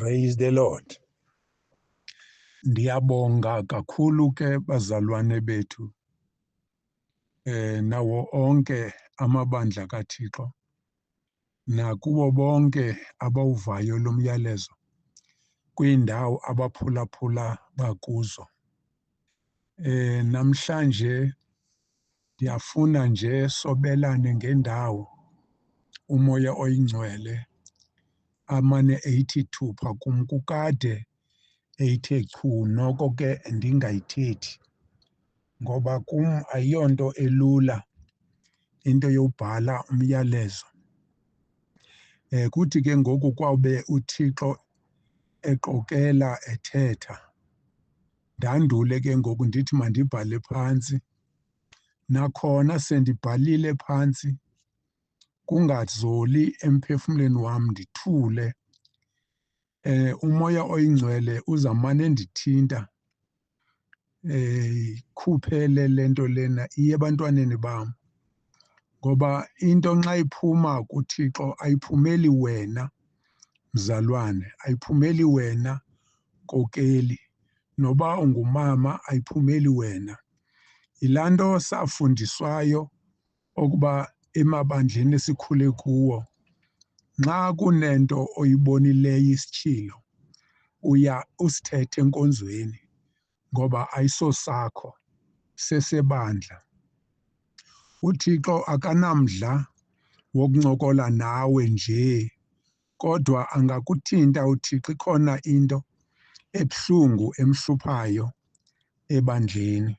Praise the Lord. Ndiyabonga kakhulu ke bazalwane bethu nawo onke amabandla kaThixo nakubo bonke abawuvayo lo myalezo kwiindawo abaphulaphula bakuzo. Namhlanje ndiyafuna nje sobelane ngendawo umoya oyingcwele amane eyithupha kum kukade eyithe chu, noko ke ndingayithethi ngoba kum ayiyonto elula into yobhala umyalezo. Kuthi ke ngoku kwawube uThixo eqokela ethetha, ndandule ke ngoku ndithi mandibhale phantsi. Nakhona sendibhalile phantsi kungazoli emphefumlweni wam, ndithule. Umoya oyingcwele uzamane ndithinta, ikhuphele le nto lena iye ebantwaneni bam, ngoba into nxa iphuma kuThixo ayiphumeli wena mzalwane, ayiphumeli wena nkokeli, noba ungumama ayiphumeli wena. Yilaa nto safundiswayo okuba emabandleni esikhule kuwo, nxa kunento oyibonileyo isitshilo uya usithethe enkonzweni ngoba ayisosakho, sesebandla. UThixo akanamdla wokuncokola nawe nje, kodwa angakuthinta uThixo ikhona into ebuhlungu emhluphayo ebandleni.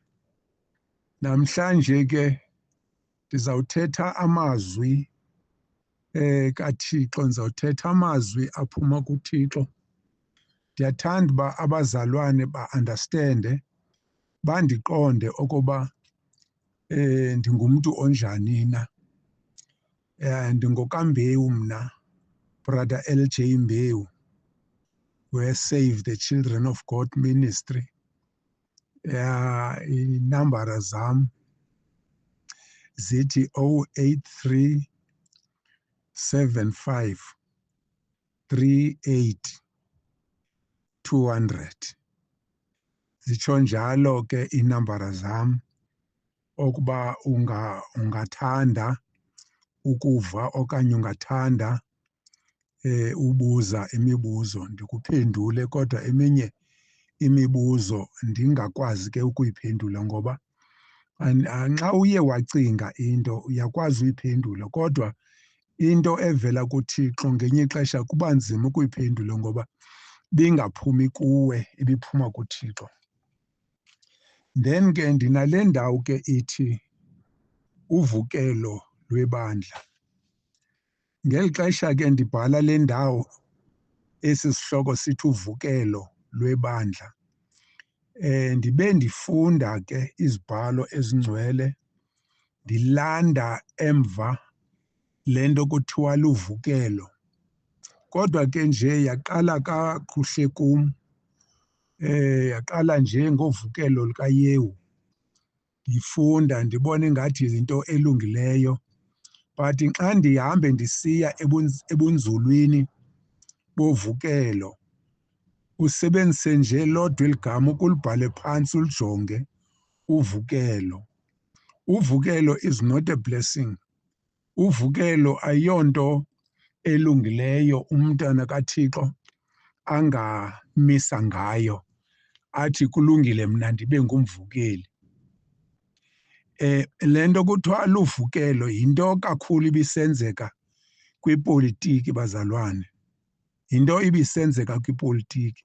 Namhlanje ke ndizawuthetha amazwi kaThixo, ndizawuthetha amazwi aphuma kuThixo. Ndiyathanda uba abazalwane ba-andastende, bandiqonde okoba ndingumntu onjani na. NdingokaMbewu mna, Brother LJ Mbewu, we-Save the Children of God Ministry. Iinambara zam zithi 083 75 38 200. Zitsho njalo ke iinambara zam okuba ungathanda ukuva okanye ungathanda ubuza imibuzo ndikuphendule, kodwa eminye imibuzo ndingakwazi ke ukuyiphendula ngoba nxa uye wacinga into uyakwazi uyiphendula, kodwa into evela kuThixo ngenye ixesha kuba nzima ukuyiphendula ngoba bingaphumi kuwe, ibiphuma kuThixo. Then ke ndinale ndawo ke ithi uvukelo lwebandla. Ngeli xesha ke ndibhala le ndawo, esi sihloko sithi uvukelo lwebandla, ndibe ndifunda ke izibhalo ezingcwele, ndilanda emva le nto kuthiwa luvukelo. Kodwa ke nje yaqala kakuhle kum, yaqala nje ngovukelo lukaYehu. Ndifunda ndibone ngathi yinto elungileyo, but xa ndihambe ndisiya ebunzulwini bovukelo, usebenzise nje lodwa eli gama ukulibhale phantsi ulijonge, uvukelo. Uvukelo is not a blessing. Uvukelo ayonto elungileyo umntana kaThixo angamisa ngayo, athi kulungile mna ndibe ngumvukeli. Le nto kuthiwa luvukelo yinto kakhulu ibisenzeka kwipolitiki bazalwane, yinto ibisenzeka kwipolitiki,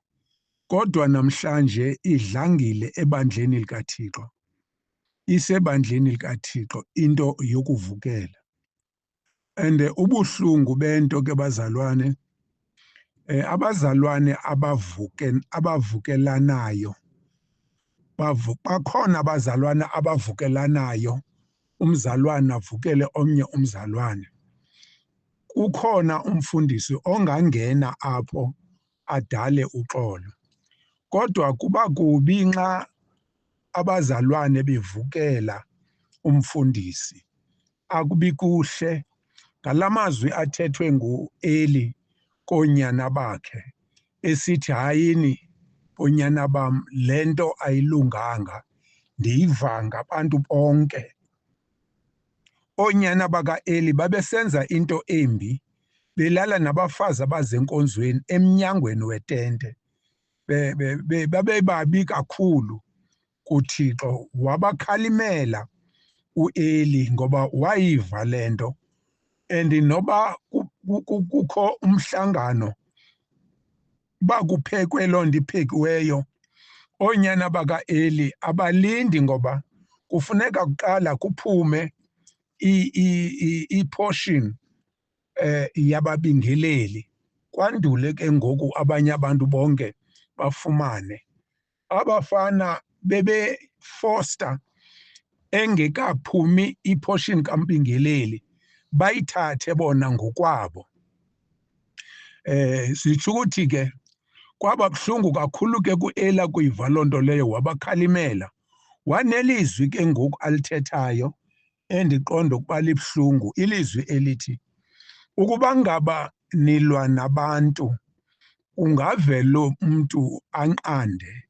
kodwa namhlanje idlangile ebandleni likaThixo. Isebandleni likaThixo into yokuvukela. And ubuhlungu bento ke bazalwane, abazalwane abavukelanayo, bakhona abazalwane abavukelanayo, umzalwane avukele omnye umzalwane. Ukhona umfundisi ongangena apho adale uxolo, kodwa kuba kubi nxa abazalwane bevukela umfundisi. Akubi kuhle. Ngala mazwi athethwe nguEli koonyana bakhe, esithi hayini bonyana bam lento ayilunganga ndiyiva ngabantu bonke. Oonyana baka-Eli babesenza into embi, belala nabafazi abazenkonzweni emnyangweni wetente. Babebabi kakhulu kuThixo, wabakhalimela u-Eli ngoba wayiva le nto. And noba kukho umhlangano, uba kuphekwe loo nto iphekiweyo, oonyana baka-Eli abalindi ngoba kufuneka kuqala kuphume i-portion yababingeleli, kwandule ke ngoku abanye abantu bonke bafumane. Abafana bebefosta engekaphumi i-portion kambingeleli, bayithathe bona ngokwabo. Sitsho ukuthi ke kwaba buhlungu kakhulu ke ku-Eli kuyiva loo nto leyo, wabakhalimela. Wanelizwi ke ngoku alithethayo endiqonda ukuba libuhlungu, ilizwi elithi, ukuba ngaba nilwa nabantu ungavele umntu anqande,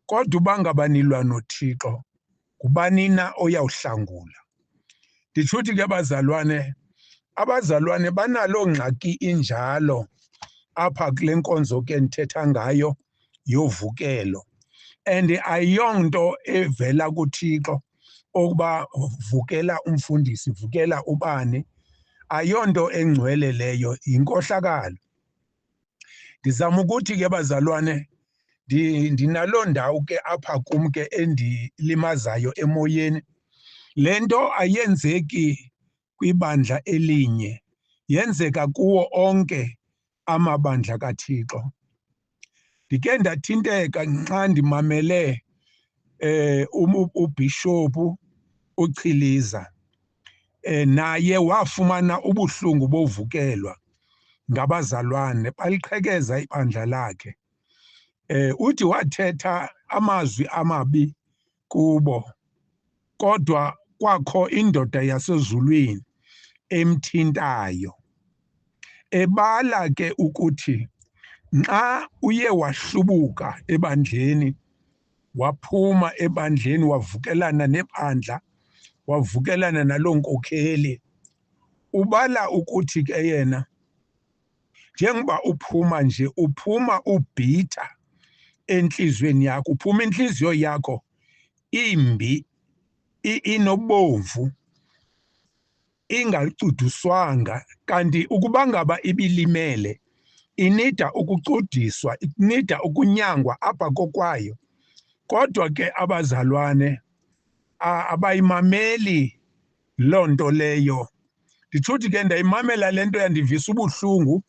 kodwa uba ngaba nilwa noThixo ngubani na oyawuhlangula. Nditshuthi ke abazalwane banaloo ngxaki injalo apha kule nkonzo ke ndithetha ngayo yovukelo. And ayiyonto evela kuThixo okuba vukela umfundisi, vukela ubani, ayonto engcwele leyo, yinkohlakalo. Ndizama ukuthi ke bazalwane, ndinaloo ndawo ke apha kum ke endilimazayo emoyeni. Le nto ayenzeki kwibandla elinye, yenzeka kuwo onke amabandla kaThixo. Ndike ndathinteka xa ndimamele ubhishophu uChiliza, naye wafumana ubuhlungu bovukelwa ngabazalwane, baliqhekeza ibandla lakhe. Uthi wathetha amazwi amabi kubo, kodwa kwakho indoda yasezulwini emthintayo. Ebala ke ukuthi nxa uye wahlubuka ebandleni, waphuma ebandleni, wavukelana nebandla, wavukelana naloo nkokheli, ubala ukuthi ke yena njengoba uphuma nje, uphuma ubhitha entliziyweni yakho, uphuma intliziyo yakho imbi, inobomvu, ingacuduswanga. Kanti ukuba ngaba ibilimele, inida ukucudiswa, inida ukunyangwa apha kokwayo. Kodwa ke abazalwane abayimameli loo nto leyo. Nditshuthi ke ndayimamela le nto yandivisa ubuhlungu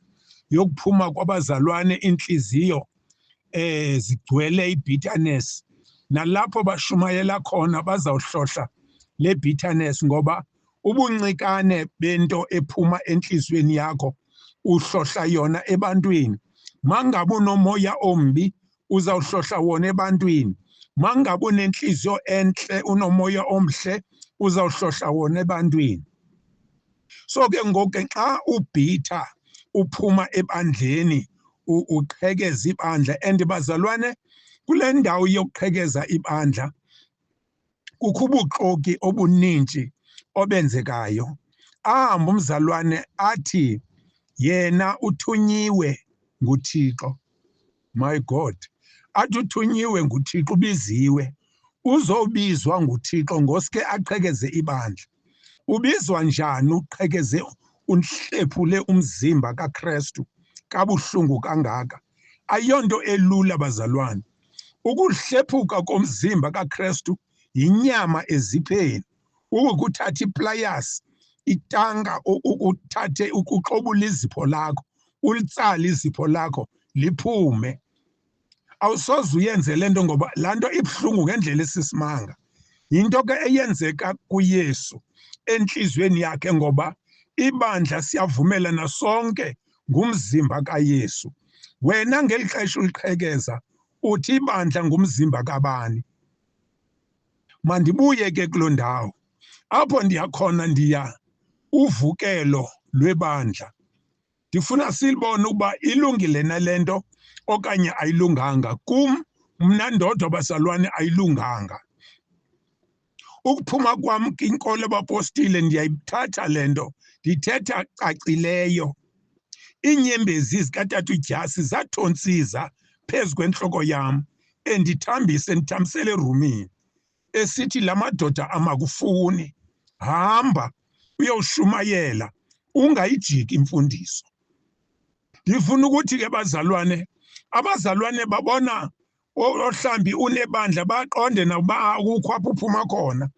yokuphuma kwabazalwane intliziyo zigcwele i-bitterness. Nalapho bashumayela khona bazawuhlohla le bitterness, ngoba ubuncikane bento ephuma entliziyweni yakho uhlohla yona ebantwini. Mangabe unomoya ombi uzawuhlohla wona ebantwini. Mangabe unentliziyo entle, unomoya omhle, uzawuhlohla wona ebantwini. So ke ngoku xa ubhitha uphuma ebandleni uqhekeza ibandla, and bazalwane, kule ndawo yokuqhekeza ibandla kukho ubuxoki obuninzi obenzekayo. Ahamba umzalwane athi yena uthunyiwe nguThixo. My God, athi uthunyiwe nguThixo, ubiziwe, uzobizwa nguThixo ngosuke aqhekeze ibandla. Ubizwa njani uqhekeze unhlephule umzimba kaKristu kabuhlungu kangaka? Ayonto elula bazalwane. Ukuhlephuka komzimba kaKristu yinyama ezipheni. Ukuthatha iplayasi, itanga, uthathe ukuxobula izipho lakho, ulitsale izipho lakho liphume. Awusoze uyenze le nto ngoba laa nto ibuhlungu ngendlela esisimanga. Yinto ke eyenzeka kuYesu entliziyweni yakhe, ngoba ibandla siyavumelana sonke ngumzimba kaYesu. Wena ngeli xesha uliqhekeza uthi ibandla ngumzimba kabani? Mandibuye ke kuloo ndawo. Apho ndiyakhona ndiya uvukelo lwebandla. ndifuna silibone ukuba ilungile nalento okanye ayilunganga. Kum mna ndodwa bazalwane ayilunganga. Ukuphuma kwam kwinkolo yabapostile ndiyayithatha le nto, ndithetha cacileyo. Iinyembezi zikatata udyasi zathontsiza phezu kwentloko yam, ndithambisele erumini, esithi la madoda amakufuni, hamba uyowushumayela, ungayijiki imfundiso. Ndifuna ukuthi ke bazalwane, abazalwane babona ohlambi unebandla baqonde nakuba akukho apho uphuma khona.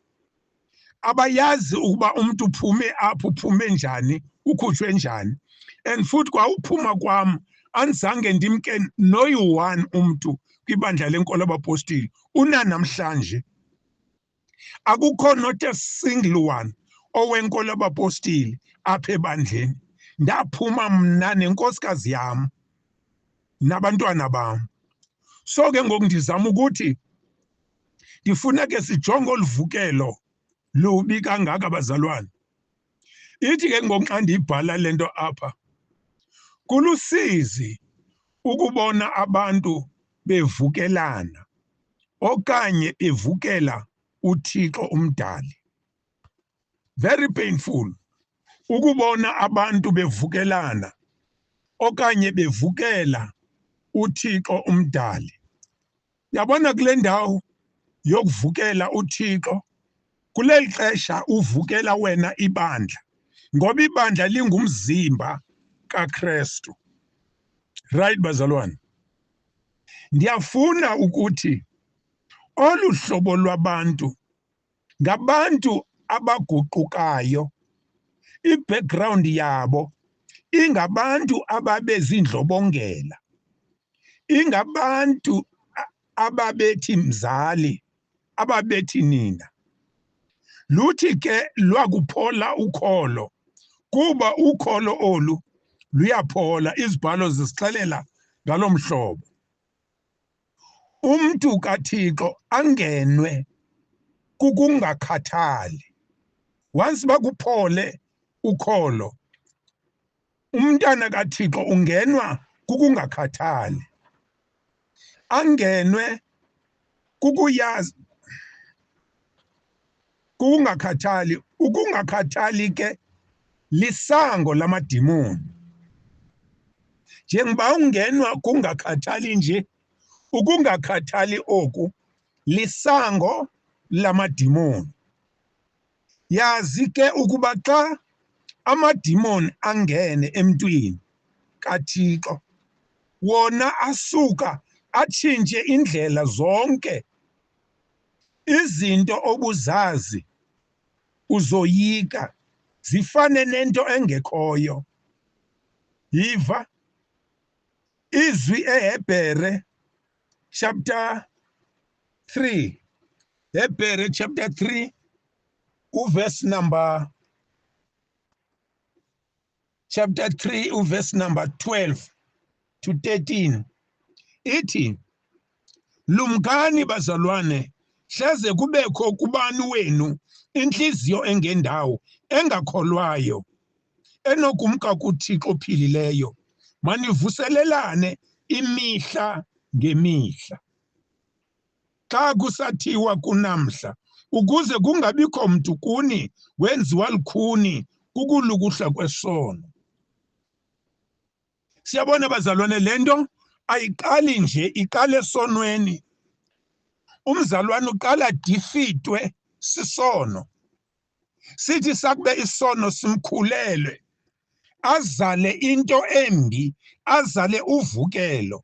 Abayazi ukuba umntu uphume apho, uphume njani, ukhutshwe njani. And futhi kwa uphuma kwam andizange ndimke noyi-one umntu kwibandla lenkolo yabapostile unanamhlanje. Akukho not a single one owenkolo yabapostile apha ebandleni. Ndaphuma mna nenkosikazi yam nabantwana bam. So ke ngoku ndizama ukuthi ndifuna ke sijonge oluvukelo lubi kangaka bazalwane. Ithi ke ngoku xa ndiyibhala le nto apha, kulusizi ukubona abantu bevukelana okanye bevukela uThixo umdali. Very painful ukubona abantu bevukelana okanye bevukela uThixo umdali. Yabona kule ndawo yokuvukela uThixo, kuleli xesha uvukela wena ibandla, ngoba ibandla lingumzimba kaKrestu. Right bazalwane? Ndiyafuna ukuthi olu hlobo lwabantu ngabantu abaguqukayo, i-background yabo ingabantu ababezindlobongela, ingabantu ababethi mzali, ababethi nina. Luthi ke lwakuphola ukholo, kuba ukholo olu luyaphola, izibhalo zisixelela ngalo mhlobo. Umntu kaThixo angenwe kukungakhathali. Once bakuphole ukholo, umntana kaThixo ungenwa kukungakhathali. Angenwe kukuyazi, kukungakhathali. Ukungakhathali ke lisango lamadimoni. Njengoba ungenwa kungakhathali nje, ukungakhathali oku lisango lamadimoni. Yazi ke ukuba xa amadimoni angene emntwini kaThixo, wona asuka atshintshe indlela zonke. Izinto obuzazi uzoyika, zifane nento engekhoyo. Yiva izwi eHebhere chapter 3, Hebhere chapter 3 uverse number chapter 3 uverse number 12 to 13. Ithi, lumkani bazalwane, hleze kubekho kubani wenu inhliziyo engendawo, engakholwayo, enokumka kuThixo ophilileyo. Manivuselelane imihla ngemihla, xa kusathiwa kunamhla, ukuze kungabikho mntu kuni wenziwa lukhuni kukulukuhla kwesono. Siyabona bazalwane, le nto ayiqali nje, iqale esonweni. Umzalwane uqala difitwe sisono. Sithi sakube isono simkhulelwe, azale into embi, azale uvukelo,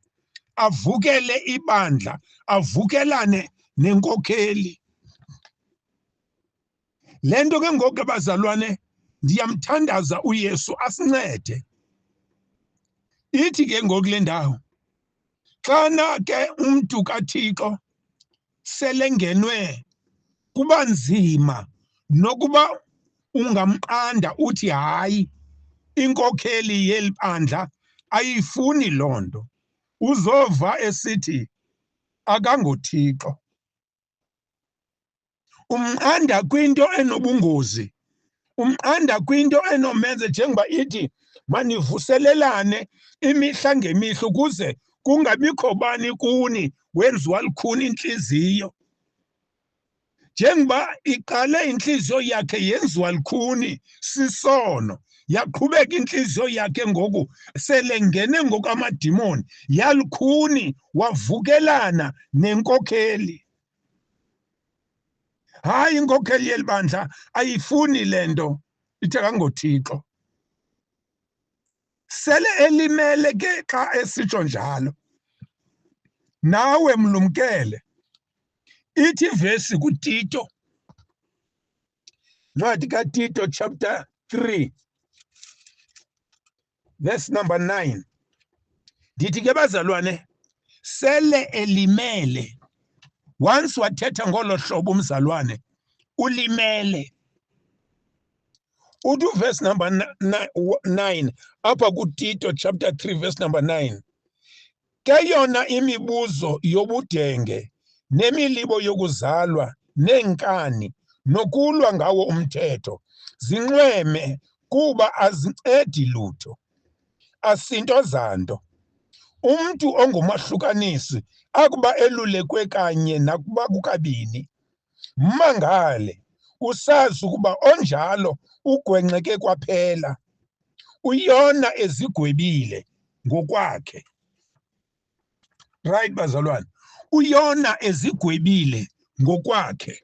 avukele ibandla, avukelane nenkokheli. Le nto ke ngoku bazalwane, ndiyamthandaza uYesu asincede. Ithi ke ngoku le ndawo, xana ke umntu kaThixo selengenwe kuba nzima, nokuba ungamqanda uthi hayi, inkokheli yeli bandla ayifuni loo nto, uzova esithi akangoThixo. Umqanda kwinto enobungozi, umqanda kwinto enomenze, njengoba ithi manivuselelane imihla ngemihla ukuze kungabikho bani kuni wenziwa lukhuni inhliziyo. Njengoba iqale inhliziyo yakhe yenziwa lukhuni sisono, yaqhubeka inhliziyo yakhe ngoku selengene ngokamadimoni, yalukhuni wavukelana nenkokheli. Hayi, inkokheli yelibandla ayifuni lento, ithe ngoThixo. Sele elimele ke xa esitsho njalo. Nawe mlumkele, ithi ivesi kuTito, ncwadi kaTito chapter 3 verse number 9. Ndithi ke bazalwane, sele elimele. Once wathetha ngolo hlobo umzalwane, ulimele. Uthi verse number 9 apha kuTito chapter 3 verse number 9. Ke yona imibuzo yobudenge nemilibo yokuzalwa nenkani nokulwa ngawo umthetho zinxweme kuba azincedi lutho, asinto zanto. Umntu ongumahlukanisi akuba elulekwe kanye nakuba kukabini. Mmangale, usazi ukuba onjalo ugwenxeke kwaphela, uyona ezigwebile ngokwakhe. Right bazalwane, uyona ezigwebile ngokwakhe.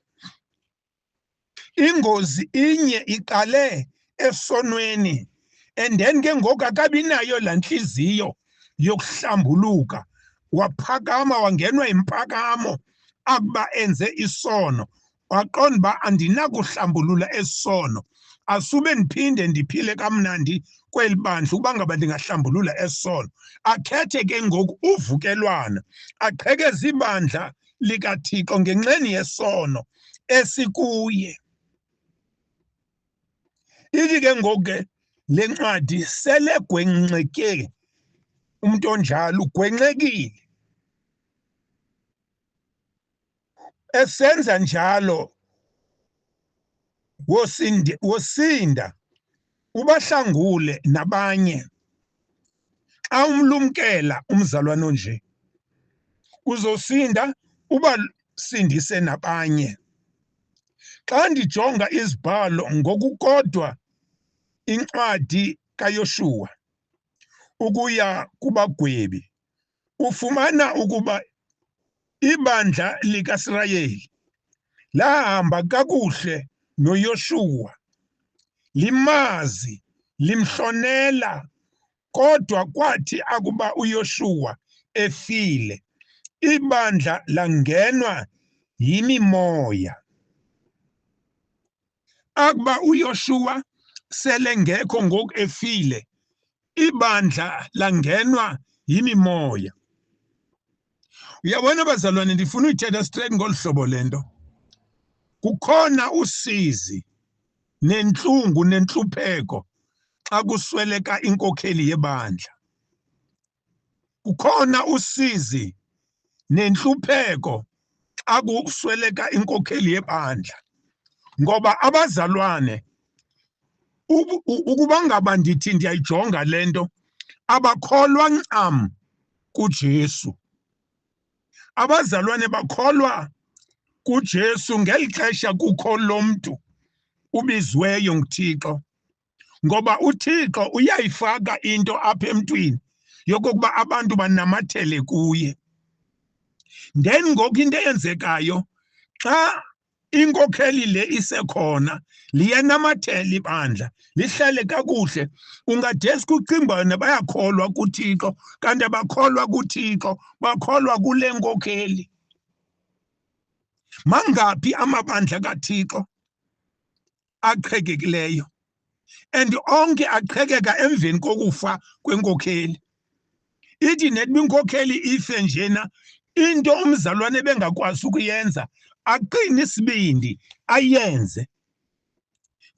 Ingozi inye iqale esonweni, and then ke ngoku akabi nayo laa nhliziyo yokuhlambuluka, waphakama wangenwa impakamo akuba enze isono, waqonda uba andinakuhlambulula esono, asube ndiphinde ndiphile kamnandi kweli bandla uba ngaba ndingahlambulula esono. Akhethe ke ngoku uvukelwana, aqhekeze ibandla likaThixo ngenxeni yesono esikuye. Ithi ke ngoku ke le ncwadi sele gwenxeke umuntu onjalo, ugwenxekile. Esenza njalo wosinda ubahlangule nabanye. Xa umlumkela umzalwane onje, uzosinda ubasindise nabanye. Xa ndijonga izibhalo ngokukodwa incwadi kaYoshuwa ukuya kubagwebi, ufumana ukuba ibandla likaIsrayeli lahamba kakuhle noYoshuwa, limazi, limhlonela. Kodwa kwathi akuba uYoshuwa efile, ibandla langenwa yimimoya. Akuba uYoshuwa sele ngekho ngoku efile, ibandla langenwa yimimoya. Uyabona bazalwane, ndifuna uyithetha straight ngolu hlobo lento. Kukhona usizi nentlungu nentlupheko xa kusweleka inkokheli yebandla. Kukhona usizi nentlupheko xa kusweleka inkokheli yebandla. Ngoba abazalwane, ukuba ngaba ndithi ndiyayijonga le nto, abakholwa ncam kuJesu. Abazalwane bakholwa kuJesu ngeli xesha kukho lo mntu ubizweyo nguThixo. Ngoba uThixo uyayifaka into apha emntwini yokokuba abantu banamathele kuye. Then ngoku into eyenzekayo, xa inkokheli le isekhona, liyanamathela ibandla, lihlale kakuhle. Ungadeske ucinga bona bayakholwa kuThixo, kanti abakholwa kuThixo, bakholwa kule nkokheli. Mangaphi amabandla kaThixo aqhekekileyo, and onke aqhekeka emveni kokufa kwenkokheli. Ithi netoba inkokheli ife njena, into umzalwane bengakwazi ukuyenza, aqine isibindi ayenze.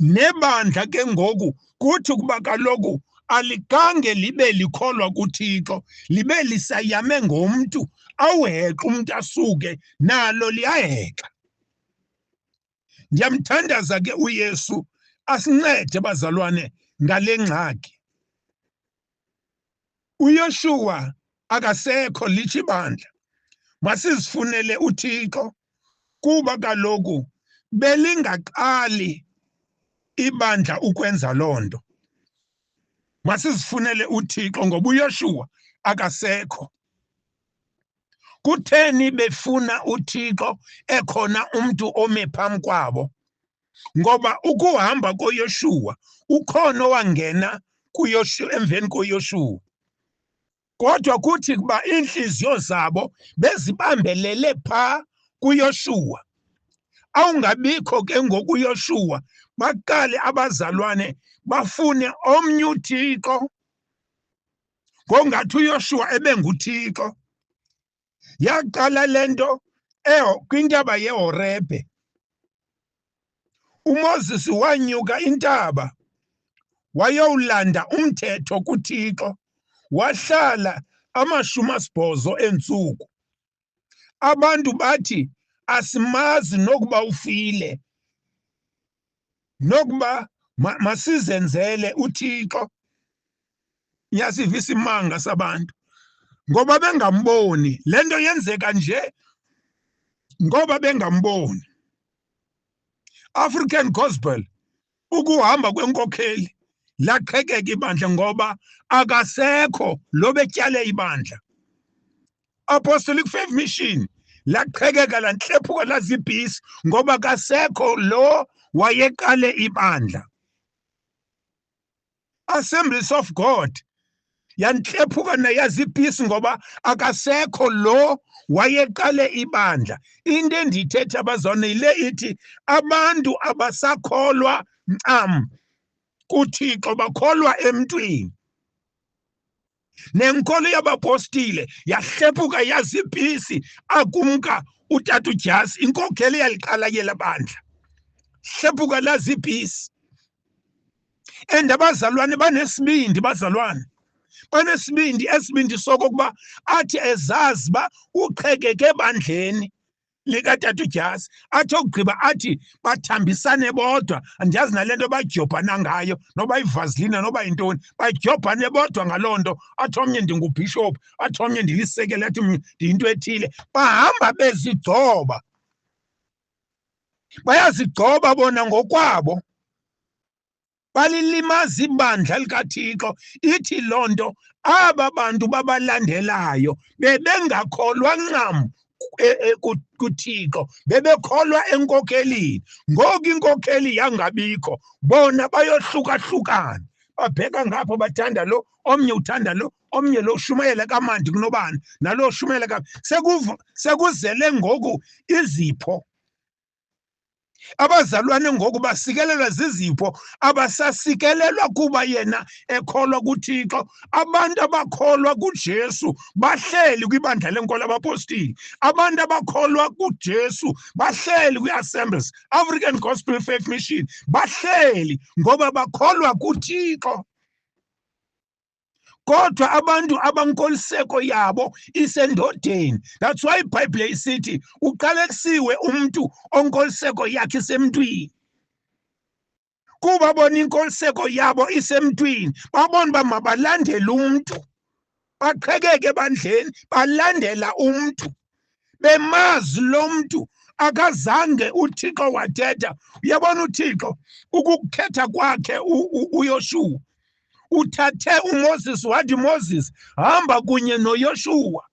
Nebandla ke ngoku kuthi kuba kaloku alikange libe likholwa kuThixo, libe lisayame ngomntu, awuhexe umntu asuke, nalo liyahexa. Ndiyamthandaza ke uYesu asincede bazalwane ngale ngxaki. uYoshua akasekho lithi ibandla. Masizifunele uThixo kuba kaloku belingaqali ibandla ukwenza lonto. Masizifunele uThixo ngoba uYoshua akasekho. Kutheni befuna uThixo ekhona umuntu ome phambi kwabo? Ngoba ukuhamba koYoshua ukhona owangena kuYoshua emveni koYoshua. Kodwa kuthi kuba inhliziyo zabo bezibambelele pha kuYoshua. Awungabikho ke ngokuYoshua baqale abazalwane bafune omnye uThixo ngongathi uYoshua ebenguThixo. Yaqala lento kwintaba yeHorebhe. uMoses wanyuka intaba wayowulanda umthetho kuThixo, wahlala 80 entsuku. Abantu bathi asimazi nokuba ufile, nokuba masizenzele uThixo. Iyasiva isimanga sabantu ngoba bengamboni. Lento yenzeka nje ngoba bengamboni. African Gospel, ukuhamba kwenkokheli laqhekeka ibandla ngoba akasekho lo betyale ibandla. Apostolic Faith Mission laqhekeka lanhlephuka lazibhisi ngoba akasekho lo wayeqale ibandla. Assemblies of God yanhlephuka nayazibhisi ngoba akasekho lo wayeqale ibandla. Into endiyithetha abazalwane yile ithi abantu abasakholwa ncam kuThixo, bakholwa emntwini. Nenkolo yabapostile yahlephuka yazibhisi akumka uTata uJasi, inkokheli yaliqala yela bandla. Hlephuka lazibhisi. And abazalwane banesibindi, bazalwane banesibindi, esibindi sokokuba athi ezazi ba uqhekeke ebandleni likaTata uJasi, athi ogqiba athi bathambisane bodwa. Andiyazi nalento badyobhana ngayo, noba ivaseline noba yintoni, badyobhane bodwa ngaloo nto. Athi omnye ndingubhishophu, athi omnye ndilisekela, athi ndiyinto ethile. Bahamba bezigcoba, bayazigcoba bona ngokwabo, balilimaza ibandla likaThixo. Ithi loo nto aba bantu babalandelayo bebengakholwa ncam kuThixo, bebekholwa enkokhelini. Ngoku inkokheli yangabikho, bona bayohlukahlukana. Babheka ngapho bathanda lo, omnye uthanda lo, omnye lo ushumayela kamandi kunobani, nalo ushumayela sekuzele ngoku izipho. Abazalwane ngoku basikelelwa zizipho, abasasikelelwa kuba yena ekholwa kuThixo. Abantu abakholwa kuJesu bahleli kwibandla lenkolo abapostili. Abantu abakholwa kuJesu bahleli kwi-Assemblies, African Gospel Faith Mission, bahleli ngoba bakholwa kuThixo. Kodwa abantu abankoliseko yabo isendodeni. That's why iBhayibhile isithi uqalekisiwe umuntu onkoliseko yakhe isemntwini. Kuba bona inkoliseko yabo isemntwini, babona uba mabalandele umntu, baqhekeke ebandleni balandela umntu, bemazi lo mntu akazange uThixo wathetha. Uyabona uThixo ukukhetha kwakhe uYoshua, uthathe uMoses wathi, Moses hamba kunye noYoshua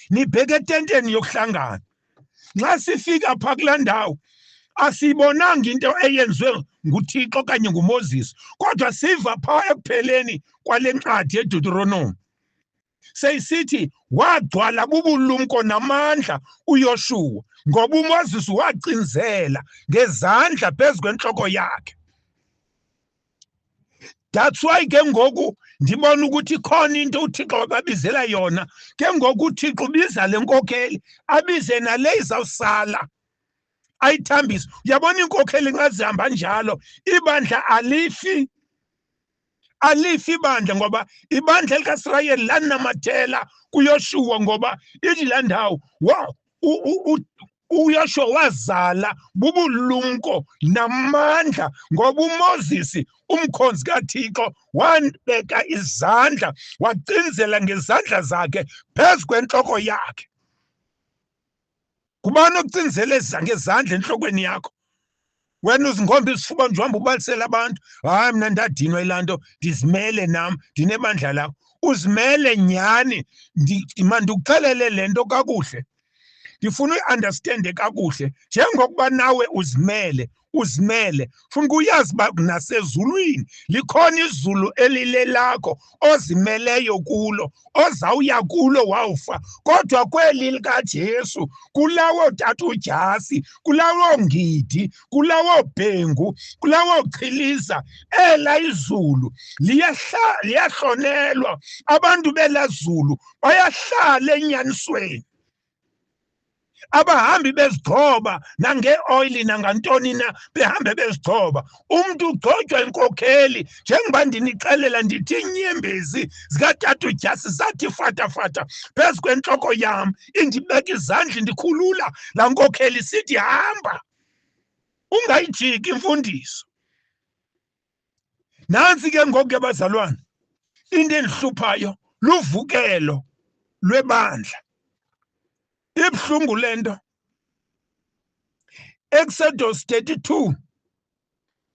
nibheke etenteni yokuhlangana. Nxa sifika pha kulaa ndawo asibonanga into eyenziwe nguThixo okanye nguMoses, kodwa siva pha ekupheleni kwale ncwadi yeDuteronomy seyisithi wagcwala bubulumko namandla uYoshua ngoba uMoses wacinzela ngezandla phezu kwentloko yakhe. That's why ke ngoku ndibona ukuthi khona into uThixo wababizela yona. Ke ngoku uThixo ubiza le nkokheli, abize nale izawusala ayithambise. Uyabona inkokheli nxa zihamba njalo ibandla alifi ibandla, ngoba ibandla likaIsrayeli lanamathela kuYoshua ngoba ithi laa ndawo uyasho wazala bubulumko namandla ngoba uMoses umkhonzi kaThixo wabeka izandla wacinzela ngezandla zakhe phezu kwenhloko yakhe. Kubani okucinzela ngezandla enhlokweni yakho? Wena uzingomba isifuba nje uhamba ubalisela abantu, hayi mina ndadinwa ilanto ndizimele nami ndinebandla lakho. Uzimele nyani, mandikuxelele lento kakuhle. Ndifuna uyi-understande kakuhle njengokuba nawe uzimele funa ukuyazi uba nasezulwini likhona izulu elilelakho ozimeleyo kulo, ozawuya kulo wawufa. Kodwa kweli likaJesu, kulawo tata uJasi, kulawo Ngidi, kulawo Bhengu, kulawo Chiliza, ela izulu liyahlonelwa. Abantu belazulu bayahlala enyanisweni. Abahambi bezigcoba nange-oyili nangantoni na behambe bezigcoba. Umuntu ugcotshwa inkokheli njengoba ndinixelela ndithi inyembezi zikatata uJasi zathi fatafata phezu kwentloko yam, indibeka izandla indikhulula laa nkokheli sithi hamba. Ungayijiki imfundiso. Nansi ke ngoku ke bazalwane, into endihluphayo luvukelo lwebandla. Ibhlungu lento. Exodus 32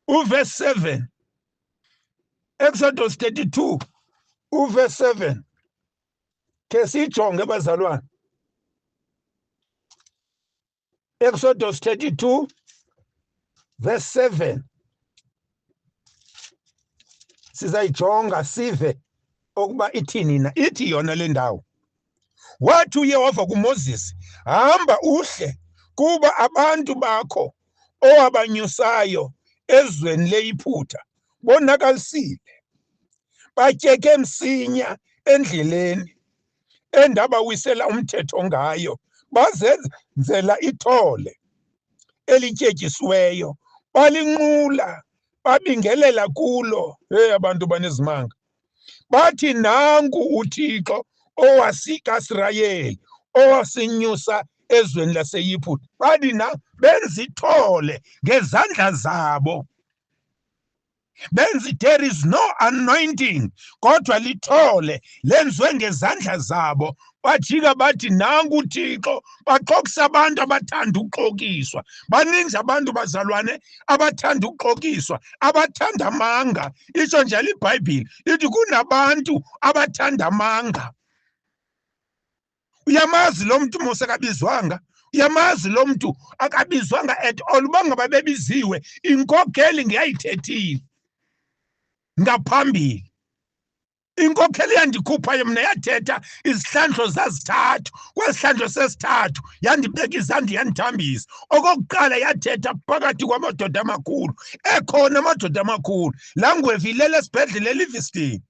uverse 7. Exodus 32 uverse 7. Ke sijonge bazalwane. Exodus 32 verse 7. Sizayijonga sive okuba ithini na. Ithi yona le ndawo. Wathi uYehova kuMoses, hamba uhle kuba abantu bakho owabanyusayo ezweni leyiphutha bonakalisile. Batyeke msinya endleleni endabawisela umthetho ngayo, bazenzela ithole elityetyisiweyo, balinqula, babingelela kulo. Hey, abantu banezimanga. Bathi nangu uThixo owasika Israyeli, owasinyusa ezweni laseYiphutha. Bathi na benza ithole ngezandla zabo. Benzi, there is no anointing, kodwa lithole lenziwe ngezandla zabo. Bajika bathi nangu uThixo, baxokisa abantu abathanda ukuxokiswa. Baninzi abantu bazalwane abathanda ukuxokiswa, abathanda amanga. Itsho njalo iBhayibhile ithi kunabantu abathanda amanga. Uyamazi lo muntu Mose akabizwanga, uyamazi lo muntu akabizwanga at all. Uba ngaba bebiziwe inkokheli ngiyayithethile ngaphambili. Inkokheli yandikhuphayo mna yathetha izihlandlo zazithathu. Kwesihlandlo sesithathu yandibeka izandla yandithambisa. Okokuqala yathetha phakathi kwamadoda amakhulu, ekhona amadoda amakhulu. Laa ngwevu ilele esibhedlele eLivingstone.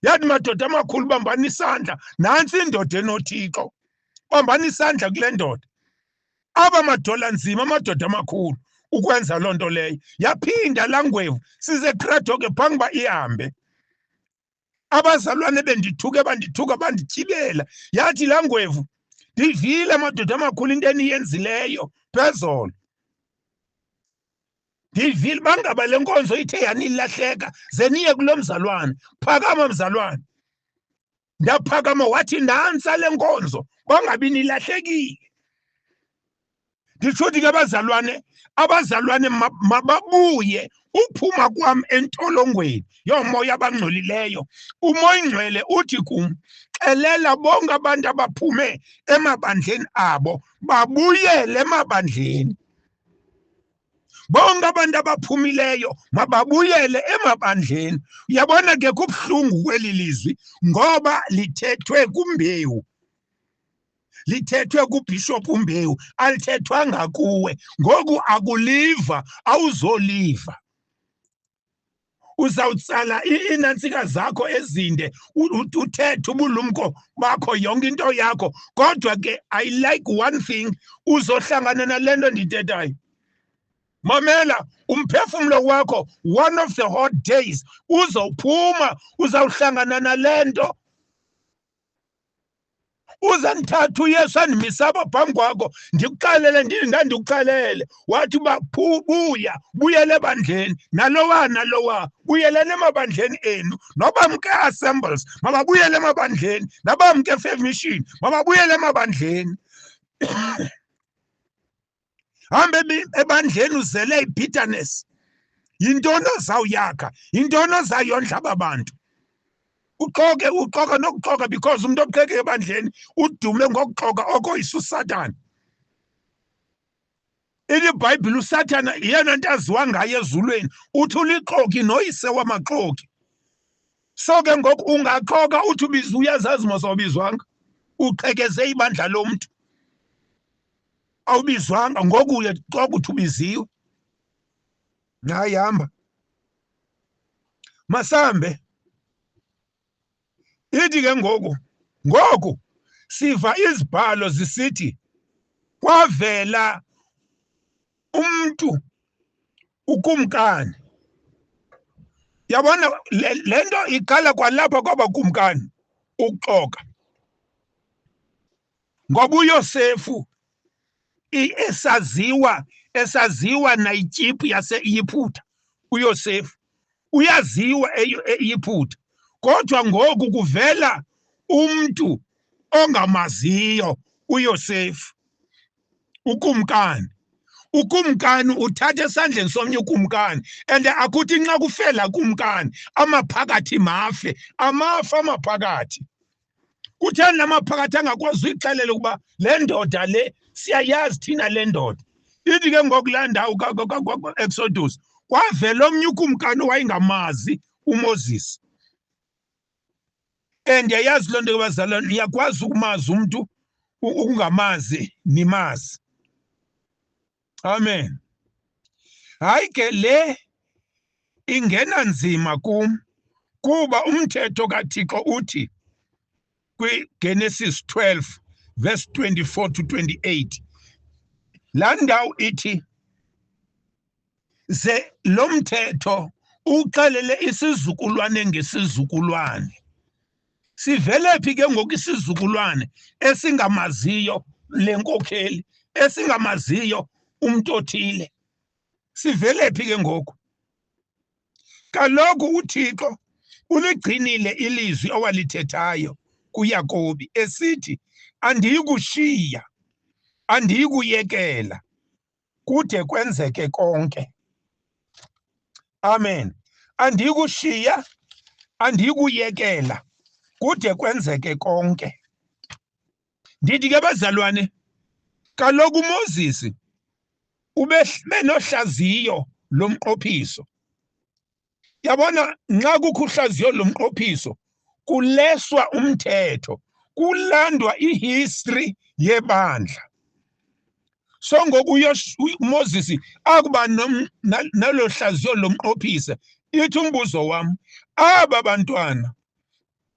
Yathi madoda amakhulu, bambani isandla, nansi indoda enoThixo, bambani isandla kule ndoda. Aba madola nzima amadoda amakhulu ukwenza loo nto leyo. Yaphinda laa ngwevu size Kradoke phambi uba ihambe. Abazalwane bendithuke bandithuka bandityibela. Yathi laa ngwevu, ndivile amadoda amakhulu into eniyenzileyo phezolo. Ndivile bangaba le nkonzo ithe yanilahleka ze niye kulo mzalwane. Phakama mzalwane. Ndaphakama, wathi nantsa le nkonzo bangabi nilahlekile. Nditshuthi ke abazalwane mababuye uphuma kwam entolongweni yomoya abangcolileyo. Umoya Ingcwele uthi kum, xelela bonke abantu abaphume emabandleni abo babuyele emabandleni. Bonke abantu abaphumileyo mababuyele emabandleni. Uyabona ke kubuhlungu kweli lizwi ngoba lithethwe kuMbewu. Lithethwe kuBishop uMbewu, alithethwanga kuwe. Ngoku akuliva, awuzoliva. Uzawutsala iinantsika zakho ezinde, uthethe ubulumko bakho yonke into yakho. Kodwa ke I like one thing, uzohlangana nale nto ndithethayo. Mamela, umphefumlo wakho one of the hot days uzophuma, uzawuhlangana nale nto. uzandithatha uyesu andimisa apha phambi kwakho ndikuxelele ndandikuxelele wathi uba buyele ebandleni nalowa buyeleni emabandleni enu nobamke assembles mababuyele emabandleni nabamke Faith Mission mababuyele emabandleni. Hambe ebandleni uzele ibitterness. Yintoni ozawuyakha? Yintoni ozayondla aba bantu? Uxoke nokuxoka because umuntu oxeke ebandleni udume ngokuxoka oko isuSatani. IBhayibhile uSathana yena nto aziwa ngayo ezulwini uthi ulixoki noyise wamaxoki. So ke ngoku ungaxoka uthi ubizwa uyazazi mosawubizwanga uqhekeze ibandla lomuntu. Awubizwanga ngoku uyaxoka uthi ubiziwe. Hayi hamba. Masambe. Ithi ke ngoku siva izibhalo zisithi kwavela umuntu ukumkani. Yabona lento iqala kwalapha kwabakumkani ukuxoka. Ngoba uYosefu esaziwa nayityiphu yase-Yiphutha. uYosefu uyaziwa eYiphutha. Kodwa ngoku kuvela umuntu ongamaziyo uYosefu, ukumkani. Ukumkani uthatha esandleni somnye ukumkani and akuthi nxa kufela kumkani amaphakathi mafe, amafa amaphakathi. Kutheni namaphakathi angakwazi uyixelela ukuba le ndoda le siyayazi thina le ndoda. Ithi ke ngokulaa ndawo Exodus kwavela omnye ukumkani wayengamazi uMoses. And yayazi loo nto bazalwane iyakwazi ukumazi umuntu ukungamazi nimazi. Amen. Hayi ke le ingena nzima kum kuba umthetho kaThixo uthi kwiGenesis 12 verse 24 to 28 laa ndawo ithi ze lo mthetho uxelele isizukulwane ngesizukulwane. Sivele phi ke ngoku isizukulwane esingamaziyo le nkokheli, esingamaziyo umuntu othile? Sivele phi ke ngoku? Kaloku uThixo uligcinile ilizwi awalithethayo kuYakobi esithi andiyikushiya, andiyikuyekela kude kwenzeke konke. Amen. Andiyikushiya, andiyikuyekela kude kwenzeke konke. Ndithi ke bazalwane, kaloku uMoses benohlaziyo lomqophiso. Yabona nxa kukho uhlaziyo lomqophiso kuleswa umthetho, kulandwa ihistory yebandla. So ngoku uMoses akuba nalo hlaziyo lomqophiso, ithi umbuzo wam, aba bantwana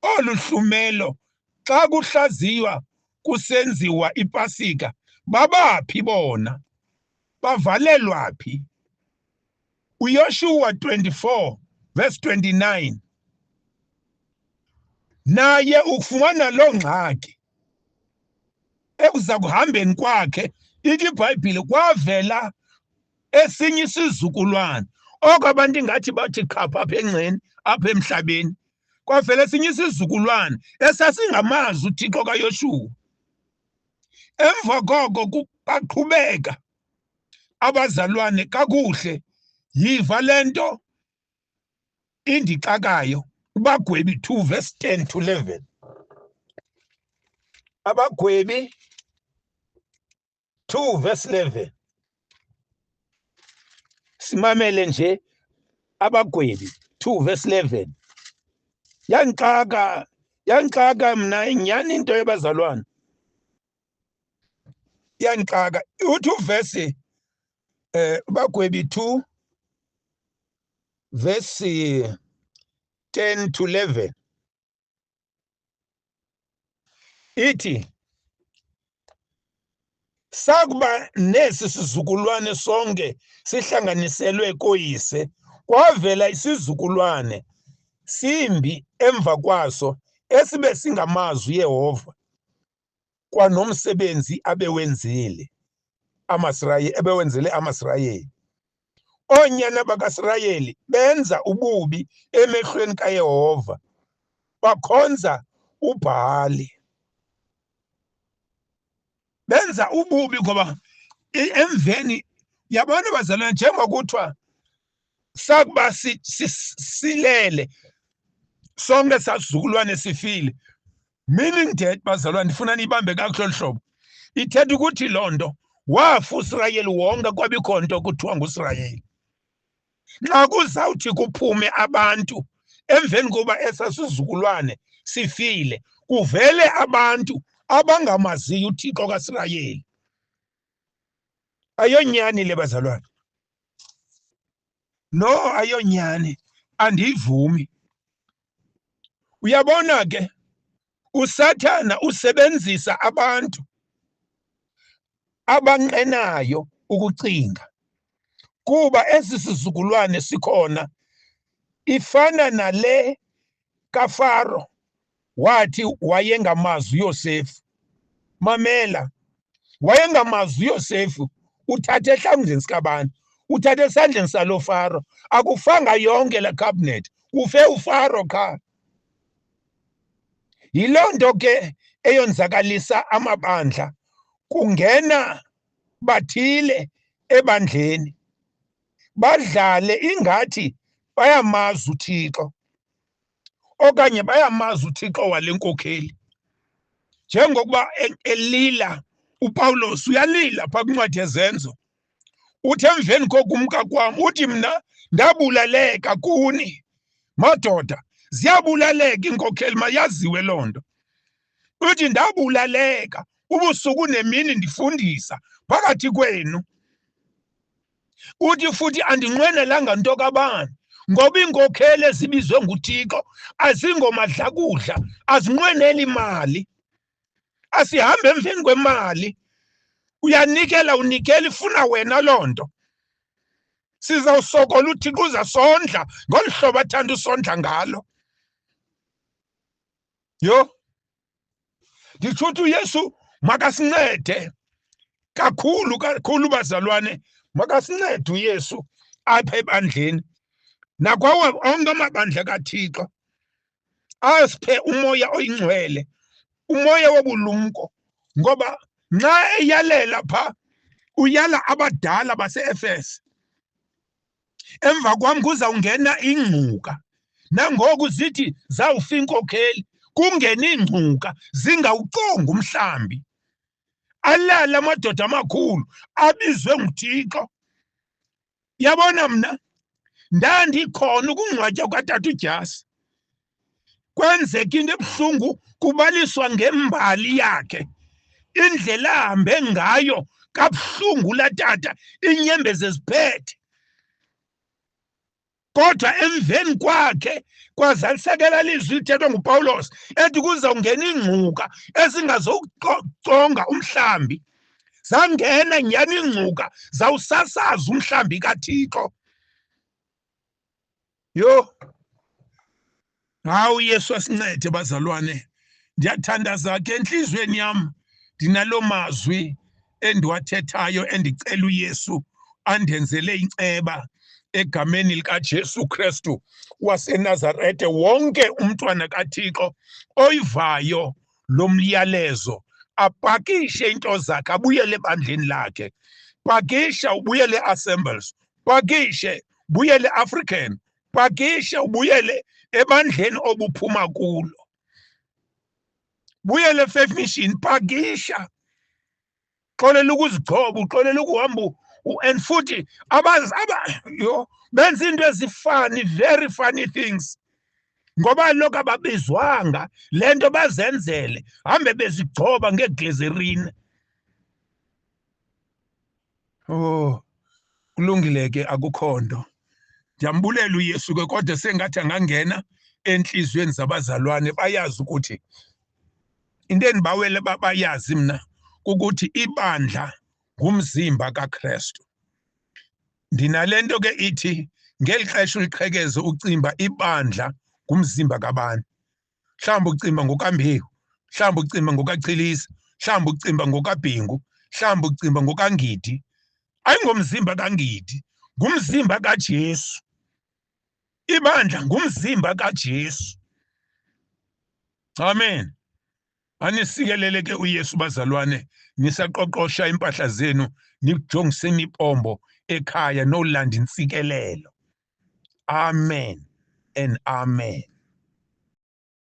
olu hlumelo xa kuhlaziywa kusenziwa iPasika babaphi bona? Bavalelwa phi? uYoshua 24 verse 29 naye ufumana loo ngxaki. Ekuza kuhambeni kwakhe ithi iBhayibhile kwavela esinye isizukulwane, oko abantu ingathi bathi khapha apha engceni apha emhlabeni. Kwavela esinye isizukulwane esasingamazi uThixo kaYoshua. Emva koko baqhubeka abazalwane kakuhle. Yiva lento indixakayo. Abagwebi 2 verse 10 to 11. Abagwebi 2 verse 11. Simamele nje Abagwebi 2 verse 11. Yanixaka mna nyani into yabazalwane. Yanixaka uthi uverse Abagwebi 2 verse 10 to 11 ithi sakuba nesi sizukulwane sonke sihlanganiselwe koyise, kwavela isizukulwane simbi emva kwaso esibe singamazi uYehova. kwanomsebenzi abewenzile amasirayeli. Oonyana bakaSirayeli benza ububi emehlweni kaYehova, bakhonza uBhaali. Benza ububi ngoba emveni yabona bazalwane, njengoba kuthiwa sakuba silele sonke sasizukulwane sifile, meaning that bazalwane, ndifuna niyibambe kakuhle hlobo, ithetha ukuthi loo nto wafa uSirayeli wonke, kwabikho nto kuthiwa nguSirayeli. Nxa kuzawuthi kuphume abantu emveni koba esasizukulwane sifile, kuvele abantu abangamaziyo uThixo kaSirayeli. Ayonyani le bazalwane, no, ayonyani, andiyivumi. Uyabona ke, uSathana usebenzisa abantu abanqenayo ukucinga, kuba esi sizukulwane sikhona ifana nale kaFaro wathi wayengamazi uYosefu. Mamela, wayengamazi uYosefu, uthathe ehlangwini sikabani, uthathe esandleni salo Faro. Akufanga yonke la cabinet, kufe uFaro qha. Yiloo nto ke eyonzakalisa amabandla, kungena bathile ebandleni badlale ingathi bayamazi uThixo, okanye bayamazi uThixo wale nkokheli. Njengokuba elila uPawulos, uyalila phaa kwincwadi yezenzo, uthi emveni kokumka kwam, uthi mna ndabulaleka kuni. Madoda, ziyabulaleka iinkokheli, mayaziwe loo nto. Uthi ndabulaleka ubusuku nemini ndifundisa phakathi kwenu. Uthi futhi andinqwenelanga nto kabani, ngoba iinkokheli ezibizwe nguThixo azingomadlakudla, azinqweneli imali. Asihambe emveni kwemali, uyanikela unikela, ifuna wena loo nto. Sizawusokola uThixo uzasondla ngolu hlobo athanda usondla ngalo. Yho, nditsho uthi uYesu makasincede kakhulu bazalwane, makasincede uYesu apha ebandleni nakwawo onke amabandla kaThixo. Asiphe umoya oyingcwele, umoya wobulumko, ngoba nxa eyalela phaa uyala abadala base-Efese. Emva kwam kuzawungena ingcuka, nangoku zithi zawufa iinkokheli, kungena iingcuka zingawucongi umhlambi. Alala amadoda amakhulu abizwe nguThixo. Yabona mna ndandikhona ukungcwatywa kwatata uJasi, kwenzeka into ebuhlungu, kubaliswa ngembali yakhe, indlela ahambe ngayo kabuhlungu laa tata, iinyembezi ziphethe. Kodwa emveni kwakhe kwazalisekela lizwi lithethwa nguPawulos ethi kuzawungena iingcuka ezingazowuconga umhlambi. Zangena nyhani iingcuka, zawusasaza umhlambi kaThixo. Yho, hawu Yesu asincede bazalwane. Ndiyathandaza ke entliziyweni yam, ndinalo mazwi endiwathethayo, endicela uYesu andenzele inceba egameni likaJesu Kristu waseNazarete. Wonke umntwana kaThixo oyivayo lo myalezo apakishe into zakhe, abuyele ebandleni lakhe. Pakisha ubuyele Assemblies, pakishe ubuyele African, pakisha ubuyele ebandleni obuphuma kulo, buyele Faith Mission, pakisha. Xolela ukuzigcoba, uxolela ukuhamba, and futhi benza into ezifani, very funny things, ngoba lokhu ababizwanga le nto bazenzele, hambe bezigcoba ngeglizerine. Oh, kulungile ke, akukho nto. Ndiyambulela uYesu ke, kodwa sengathi angangena entliziyweni zabazalwane bayazi ukuthi into endibawele bayazi mna kukuthi ibandla ngumzimba kaKristu. Ndinale nto ke ithi ngeli xesha uliqhekeze ucimba ibandla ngumzimba kabani. Mhlawumbi ucimba ngokaMbewu, mhlawumbi ucimba ngokachilisa, mhlawumbi ucimba ngokaBhengu, mhlawumbi ucimba ngokaNgidi. Ayingomzimba kaNgidi, ngumzimba kaJesu. Ibandla ngumzimba kaJesu. Amen. Anisikelele ke uYesu bazalwane, nisaqoqosha impahla zenu, nijongise imipombo ekhaya nolanda intsikelelo. Amen and amen.